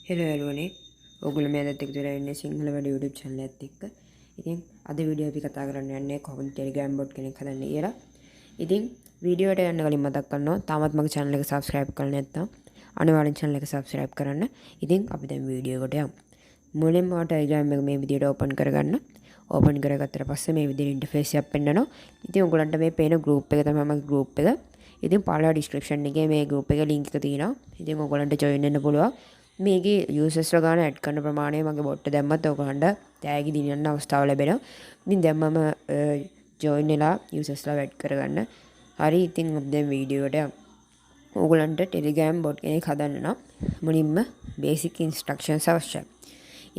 හෙල යාළුවනේ ඔයගොල්ලෝ මේ අදත් එක්ක ඉන්නේ සිංහල වැඩ YouTube channel එකත් එක්ක. ඉතින් අද වීඩියෝ අපි කතා කරන්න යන්නේ කොහොමද Telegram bot කෙනෙක් හදන්න කියලා. ඉතින් වීඩියෝ එකට යන්න කලින් මතක් කරනවා තාමත් මගේ channel එක subscribe කරලා නැත්නම් අනිවාර්යෙන් channel එක subscribe කරන්න. ඉතින් අපි දැන් වීඩියෝ එකට යමු. මුලින්ම Telegram එක මේ විදිහට open කරගන්න. open කරගත්තට පස්සේ මේ විදිහට interface එකක් පෙන්නනවා. ඉතින් ඔයගොල්ලන්ට මේ පේන group එක තමයි මගේ group එක. ඉතින් පළවෙනි description එකේ මේ group එකේ link එක තියෙනවා. ඉතින් ඔයගොල්ලන්ට join වෙන්න පුළුවන්. මේකේ users ගාන ඇඩ් කරන ප්‍රමාණය මගේ බොට් එක දැම්මත් ඔයගොල්ලන්ට තෑගි දිනන්න අවස්ථාව ලැබෙනවා. ඉතින් දැන් මම join වෙලා usersලා වැඩ් කරගන්න. හරි ඉතින් අපි දැන් වීඩියෝ එකට යමු. ඔයගොල්ලන්ට Telegram bot කෙනෙක් හදන්න නම් මුලින්ම basic instructions අවශ්‍යයි.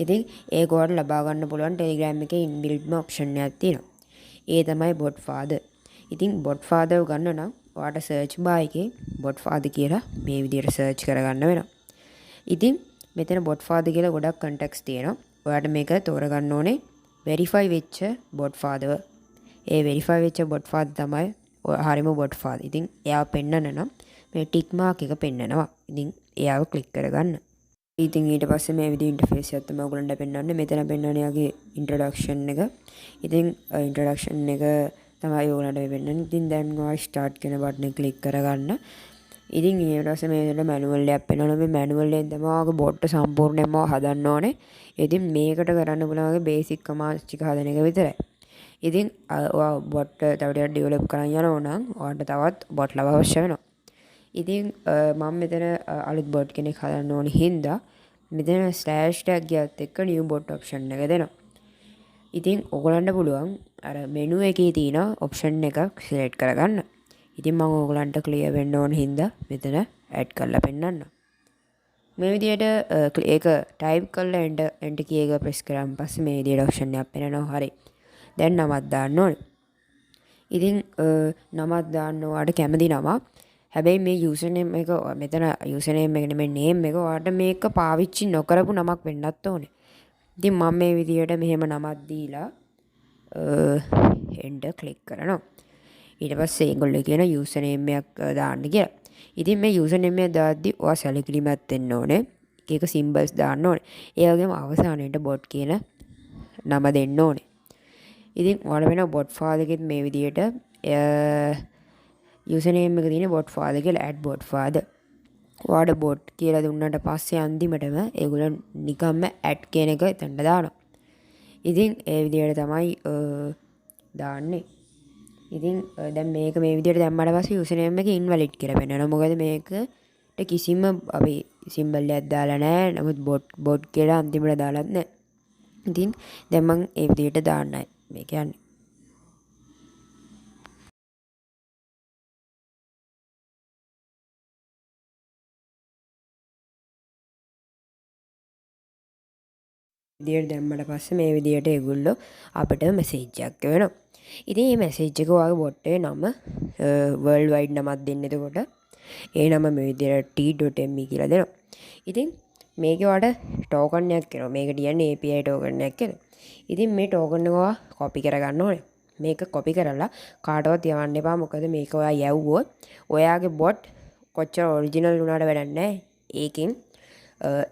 ඉතින් ඒක ඔයාලට ලබා ගන්න පුළුවන් Telegram එකේ inbuilt option එකක් තියෙනවා. ඒ තමයි bot father. ඉතින් bot father ගන්න නම් ඔයාලට search bar එකේ bot father කියලා මේ විදිහට search කරගන්න වෙනවා. ඉතින් මෙතන bot father කියලා ගොඩක් context තියෙනවා. ඔයාලට මේක තෝරගන්න ඕනේ verify වෙච්ච bot father. ඒ verify වෙච්ච bot father තමයි හරියම bot father. ඉතින් එයාව පෙන්නන්න නම් මේ tick mark එක පෙන්නනවා. ඉතින් එයාව click කරගන්න. ඉතින් ඊට පස්සේ මේ විදිහ interface එකක් තමයි ඔයගොල්ලන්ට පෙන්වන්නේ. මෙතන පෙන්වන්නේ යාගේ introduction එක. ඉතින් introduction එක තමයි ඔයගොල්ලන්ට පෙන්වන්නේ. ඉතින් දැන් ඔයා start කියන button එක click කරගන්න. ඉතින් ඊට පස්සේ මේකට මැනුවල් එකක් පෙන්වනවා. මේ මැනුවල් එකෙන් තමයි ඔයාගේ බොට් එක සම්පූර්ණයෙන්ම හදන්න ඕනේ. ඉතින් මේකට කරන්න පුළුවන් වගේ බේසික් කමාන්ඩ්ස් ටික හදන එක විතරයි. ඉතින් ඔයා බොට් තව ටිකක් ඩෙවලොප් කරන්න යනවා නම් ඔයාලට තවත් බොට් ලව අවශ්‍ය වෙනවා. ඉතින් මම මෙතන අලුත් බොට් කෙනෙක් හදන්න ඕනේ හින්දා මෙතන ස්ලෑෂ් ටැග් ගියත් එක්ක new bot option එක දෙනවා. ඉතින් ඔයගලන්ට පුළුවන් අර මෙනු එකේ තියෙන option එකක් select කරගන්න. ඉතින් මම ඔයගලන්ට clear වෙන්න ඕන හින්දා මෙතන add කරලා පෙන්නන්න. මේ විදිහට ඒක type කරලා enter key එක press කරාන් පස්සේ මේ විදිහට option එකක් පෙන්නනවා. හරි. දැන් නමක් දාන්න ඕනේ. ඉතින් නමක් දාන්න ඔයාලට කැමති නමක්. හැබැයි මේ username එක මෙතන username එක නෙමෙයි name එක ඔයාලට මේක පාවිච්චි නොකරපු නමක් වෙන්නත් ඕනේ. ඉතින් මම මේ විදිහට මෙහෙම නමක් දීලා enter click කරනවා. ඊට පස්සේ ඒගොල්ලෝ කියන username එකක් දාන්න කියලා. ඉතින් මේ username එක දාද්දි ඔයා සැලකිලිමත් වෙන්න ඕනේ. එක symbols දාන්න ඕනේ. ඒ වගේම අවසානයේට bot කියන නම දෙන්න ඕනේ. ඉතින් ඔයාලා වෙන bot father එකෙත් මේ විදිහට username එක තියෙන bot father කියලා add bot father. ඔයාලට bot කියලා දුන්නාට පස්සේ අන්තිමටම ඒගොල්ලෝ නිකම්ම add කියන එක එතනට දානවා. ඉතින් ඒ විදිහට තමයි දාන්නේ. ඉතින් දැන් මේක මේ විදිහට දැම්මට පස්සේ username එක invalid කියලා පෙන්නනවා. මොකද මේකට කිසිම අපි symbol එකක් දාලා නැහැ. නමුත් bot කියලා අන්තිමට දාලත් නැහැ. ඉතින් දැන් මම ඒ විදිහට දාන්නයි මේ කියන්නේ. විදිහට දැම්මට පස්සේ මේ විදිහට ඒගොල්ලෝ අපිට message එකක් වෙනවා. ඉතින් මේ message එක ඔයාගේ bot එකේ නම world wide නමක් දෙන්න. එතකොට ඒ නම මේ විදිහට t.me කියලා දෙනවා. ඉතින් මේකේ ඔයාලට token එකක් එනවා. මේකට කියන්නේ API token එකක් කියලා. ඉතින් මේ token එක ඔයා copy කරගන්න ඕනේ. මේක copy කරලා කාටවත් යවන්න එපා. මොකද මේක ඔයා යවුවොත් ඔයාගේ bot කොච්චර original වුණාට වැඩක් නැහැ. ඒකෙන්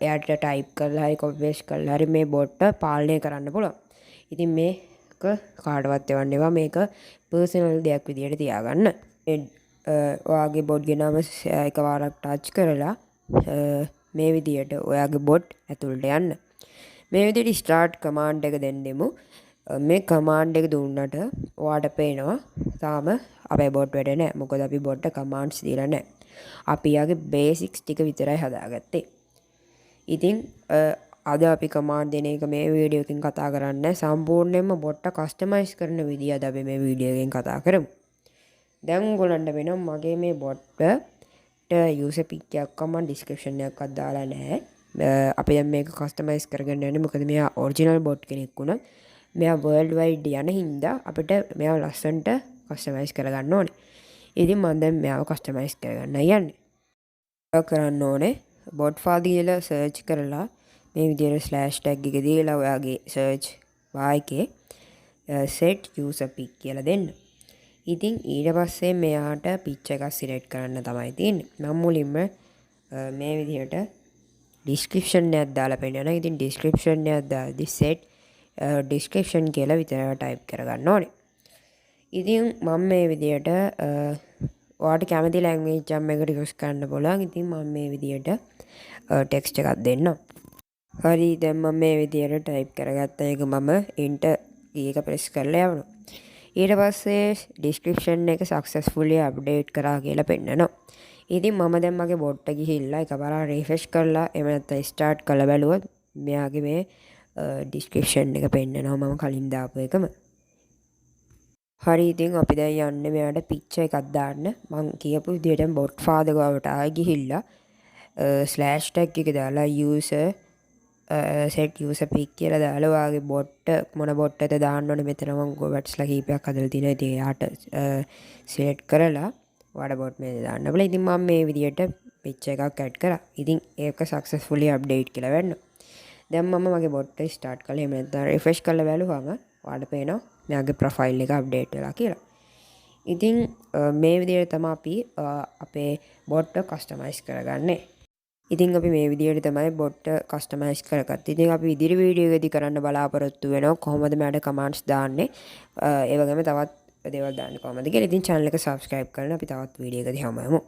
එයාට ටයිප් කරලා හරි copy paste කරලා හරි මේ bot එක පාලනය කරන්න පුළුවන්. ඉතින් මේක කාටවත් එවන්න එපා. මේක personal දෙයක් විදියට තියාගන්න. ඔයාගේ bot ගේ නම එකවරක් touch කරලා මේ විදියට ඔයාගේ bot ඇතුළට යන්න. මේ විදියට start command එක දෙන්නෙමු. මේ command එක දුන්නට ඔයාට පේනවා තාම අපේ bot වැඩ නැහැ. මොකද අපි bot එක commands දීලා නැහැ. අපි යාගේ basics ටික විතරයි හදාගත්තේ. ඉතින් අද අපි command දෙන එක මේ වීඩියෝ එකෙන් කතා කරන්නේ. සම්පූර්ණයෙන්ම bot එක customize කරන විදිය අද අපි මේ වීඩියෝ එකෙන් කතා කරමු. දැන් ඔයගොල්ලන්ට වෙනවා මගේ මේ bot එකට user pic එකක් මම description එකක්වත් දාලා නැහැ. අපි දැන් මේක customize කරගන්න යන්නේ. මොකද මෙයා original bot කෙනෙක් වුණා. මෙයා world wide යන හින්දා අපිට මෙයාව ලස්සනට customize කරගන්න ඕනේ. ඉතින් මම දැන් මෙයාව customize කරගන්න යන්නේ. කරන්න ඕනේ bot father කියලා search කරලා මේ විදිහට slash tag එක දීලා ඔයාගේ search bar එකේ set user pic කියලා දෙන්න. ඉතින් ඊට පස්සේ මෙයාට pitch එකක් select කරන්න තමයි තියෙන්නේ. මම මුලින්ම මේ විදිහට ඩිස්ක්‍රිප්ෂන් එකක් දාලා පෙන්නනවා. ඉතින් ඩිස්ක්‍රිප්ෂන් එකක් දාද්දි set ඩිස්ක්‍රිප්ෂන් කියලා විතර ටයිප් කරගන්න ඕනේ. ඉතින් මම මේ විදියට ඔයාලට කැමති ලැන්ග්වේජ් එකකට යූස් කරන්න පුළුවන්. ඉතින් මම මේ විදියට ටෙක්ස්ට් එකක් දෙන්නම්. හරි දැන් මම මේ විදියට ටයිප් කරගත්තා. ඒක මම enter එක ප්‍රෙස් කරලා යවනවා. ඊට පස්සේ ඩිස්ක්‍රිප්ෂන් එක සක්සස්ෆුලි අප්ඩේට් කරා කියලා පෙන්නනවා. ඉතින් මම දැන් මගේ බොට් එක ගිහිල්ලා එකපාරට රිෆ්‍රෙෂ් කරලා එහෙම නැත්නම් ස්ටාර්ට් කරලා බැලුවොත් මෙයාගේ මේ ඩිස්ක්‍රිප්ෂන් එක පෙන්නනවා මම කලින් දාපු එකම. හරි ඉතින් අපි දැන් යන්නේ මෙයාට පික්චර් එකක් දාන්න. මම කියපු විදිහට බොට් ෆාදර් ගාවට ආයෙ ගිහිල්ලා ස්ලෑෂ් ටැග් එක දාලා user set user pic කියලා දාලා ඔයාගේ බොට් මොන බොට් එකද දාන්න ඕනේ. මෙතන මම ගොබට්ස්ලා කීපයක් හදලා තියෙනවා. ඉතින් එයාට select කරලා ඔයාලා බොට් මේ දාන්න බලා. ඉතින් මම මේ විදියට පික්චර් එකක් ඇඩ් කරා. ඉතින් ඒක successfully update කියලා වෙන්න. දැන් මම මගේ බොට් එක start කරලා එහෙම නැත්නම් refresh කරලා බැලුවාම ඔයාලට පේනවා මෙයාගේ profile එක update වෙලා කියලා. ඉතින් මේ විදියට තමයි අපි අපේ බොට් එක customize කරගන්නේ. ඉතින් අපි මේ විදියට තමයි බොට් එක customize කරගත්තේ. ඉතින් අපි ඉදිරි වීඩියෝ එකදී කරන්න බලාපොරොත්තු වෙනවා කොහොමද මෙයාට commands දාන්නේ. ඒ වගේම තවත් දේවල් දාන්න කොහොමද කියලා. ඉතින් channel එක subscribe කරන්න අපි තවත් වීඩියෝ එකදී හමු.